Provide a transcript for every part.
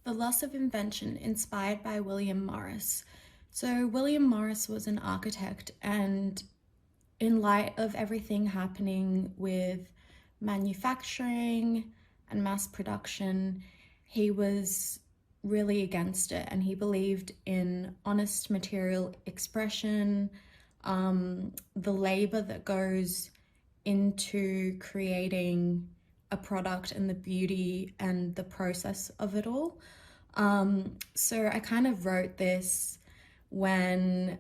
The Loss of Invention, inspired by William Morris. So, William Morris was an architect, and in light of everything happening with manufacturing and mass production, he was really against it, and he believed in honest material expression, the labor that goes into creating a product and the beauty and the process of it all. So I kind of wrote this when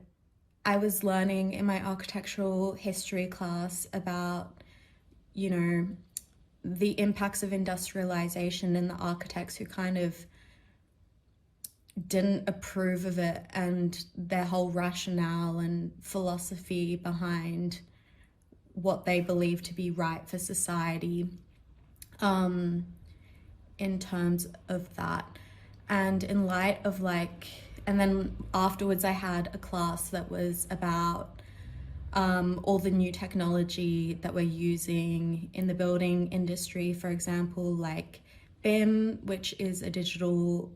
I was learning in my architectural history class about, you know, the impacts of industrialization and the architects who kind of didn't approve of it, and their whole rationale and philosophy behind what they believe to be right for society, in terms of that. And in light of and then afterwards I had a class that was about all the new technology that we're using in the building industry, for example, like BIM, which is a digital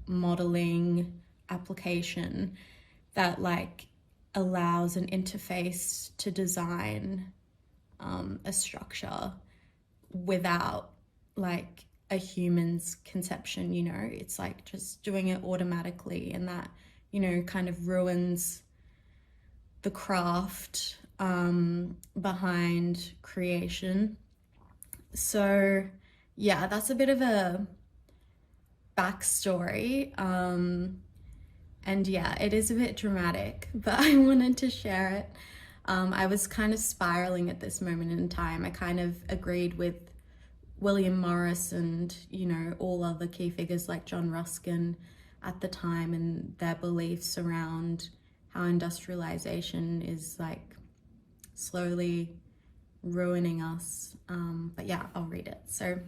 modeling application that allows an interface to design a structure without a human's conception. It's just doing it automatically, and that kind of ruins the craft behind creation. So yeah, that's a bit of a backstory, and yeah, it is a bit dramatic, but I wanted to share it. I was kind of spiraling at this moment in time. I kind of agreed with William Morris and, all other key figures like John Ruskin at the time, and their beliefs around how industrialization is slowly ruining us. But yeah, I'll read it. So,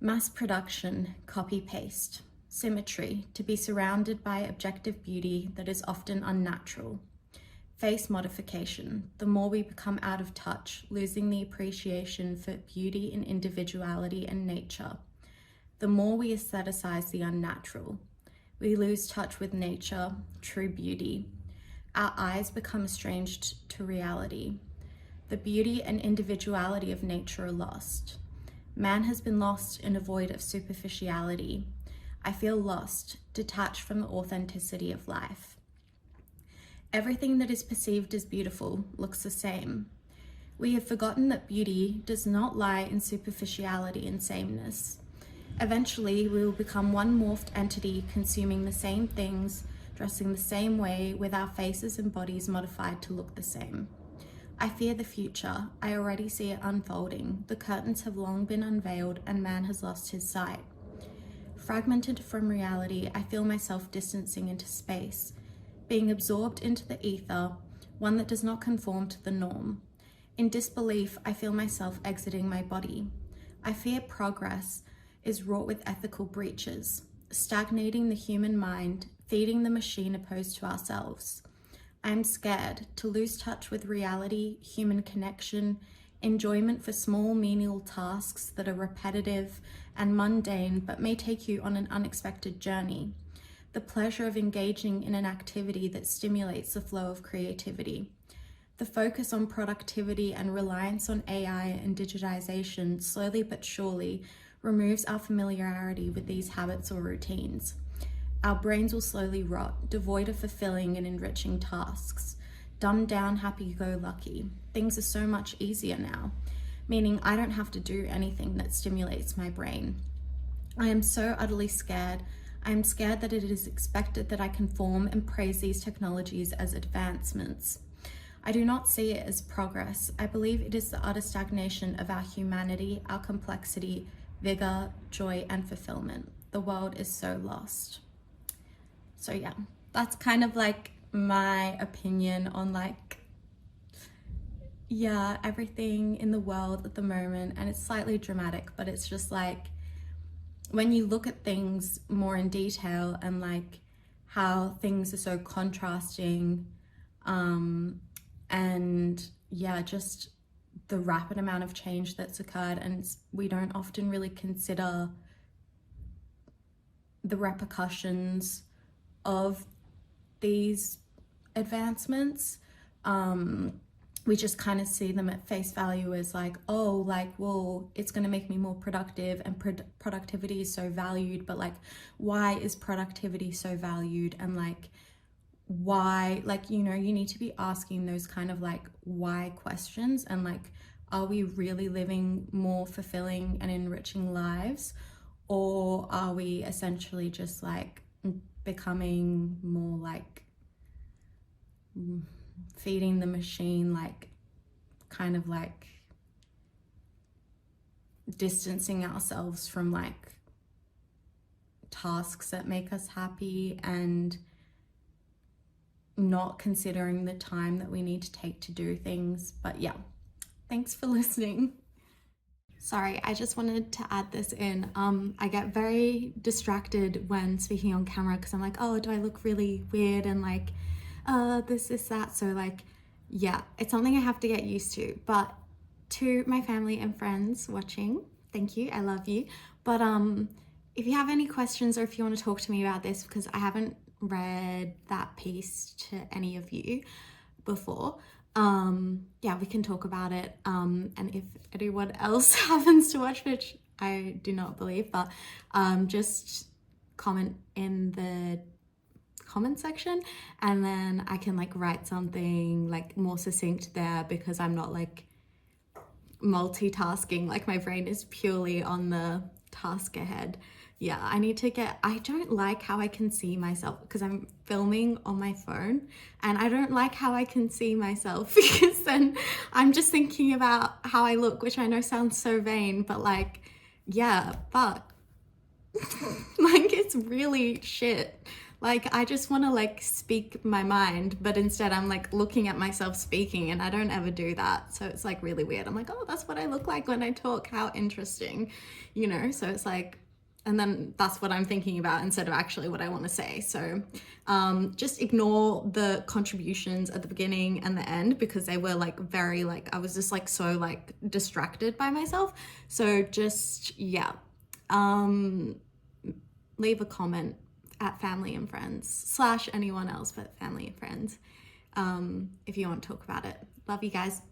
mass production, copy paste, symmetry, to be surrounded by objective beauty that is often unnatural. Face modification, the more we become out of touch, losing the appreciation for beauty in individuality and nature. The more we aestheticize the unnatural, we lose touch with nature, true beauty. Our eyes become estranged to reality. The beauty and individuality of nature are lost. Man has been lost in a void of superficiality. I feel lost, detached from the authenticity of life. Everything that is perceived as beautiful looks the same. We have forgotten that beauty does not lie in superficiality and sameness. Eventually, we will become one morphed entity, consuming the same things, dressing the same way, with our faces and bodies modified to look the same. I fear the future. I already see it unfolding. The curtains have long been unveiled, and man has lost his sight. Fragmented from reality, I feel myself distancing into space, being absorbed into the ether, one that does not conform to the norm. In disbelief, I feel myself exiting my body. I fear progress is wrought with ethical breaches, stagnating the human mind, feeding the machine opposed to ourselves. I am scared to lose touch with reality, human connection, enjoyment for small, menial tasks that are repetitive and mundane but may take you on an unexpected journey. The pleasure of engaging in an activity that stimulates the flow of creativity. The focus on productivity and reliance on AI and digitization slowly but surely removes our familiarity with these habits or routines. Our brains will slowly rot, devoid of fulfilling and enriching tasks. Dumbed down, happy-go-lucky. Things are so much easier now, meaning I don't have to do anything that stimulates my brain. I am so utterly scared. I am scared that it is expected that I conform and praise these technologies as advancements. I do not see it as progress. I believe it is the utter stagnation of our humanity, our complexity, vigor, joy, and fulfillment. The world is so lost. So yeah, that's kind of my opinion on everything in the world at the moment. And it's slightly dramatic, but it's just when you look at things more in detail and how things are so contrasting, and yeah, just the rapid amount of change that's occurred, and we don't often really consider the repercussions of these advancements. We just kind of see them at face value as like, oh, like, well, it's going to make me more productive, and productivity is so valued, but like, why is productivity so valued? And like, why, like, you know, you need to be asking those kind of like why questions, and like, are we really living more fulfilling and enriching lives, or are we essentially just like becoming more like feeding the machine, like kind of like distancing ourselves from like tasks that make us happy, and not considering the time that we need to take to do things. But yeah, thanks for listening. Sorry, I just wanted to add this in. I get very distracted when speaking on camera because I'm like, oh, do I look really weird, and like, this, that. So like, yeah, it's something I have to get used to. But to my family and friends watching, thank you, I love you. But if you have any questions, or if you want to talk to me about this, because I haven't read that piece to any of you before, yeah, we can talk about it. And if anyone else happens to watch, which I do not believe, but just comment in the comment section, and then I can like write something like more succinct there, because I'm not like multitasking, like my brain is purely on the task ahead. Yeah, I don't like how I can see myself, because I'm filming on my phone, and I don't like how I can see myself because then I'm just thinking about how I look, which I know sounds so vain, but like, yeah, fuck. Like, it's really shit. Like, I just want to like speak my mind, but instead I'm like looking at myself speaking, and I don't ever do that. So it's like really weird. I'm like, oh, that's what I look like when I talk. How interesting, you know? So it's like, and then that's what I'm thinking about instead of actually what I want to say. So just ignore the contributions at the beginning and the end, because they were like very like, I was just like so like distracted by myself. So just, yeah. Leave a comment at family and friends / anyone else, but family and friends, if you want to talk about it. Love you guys.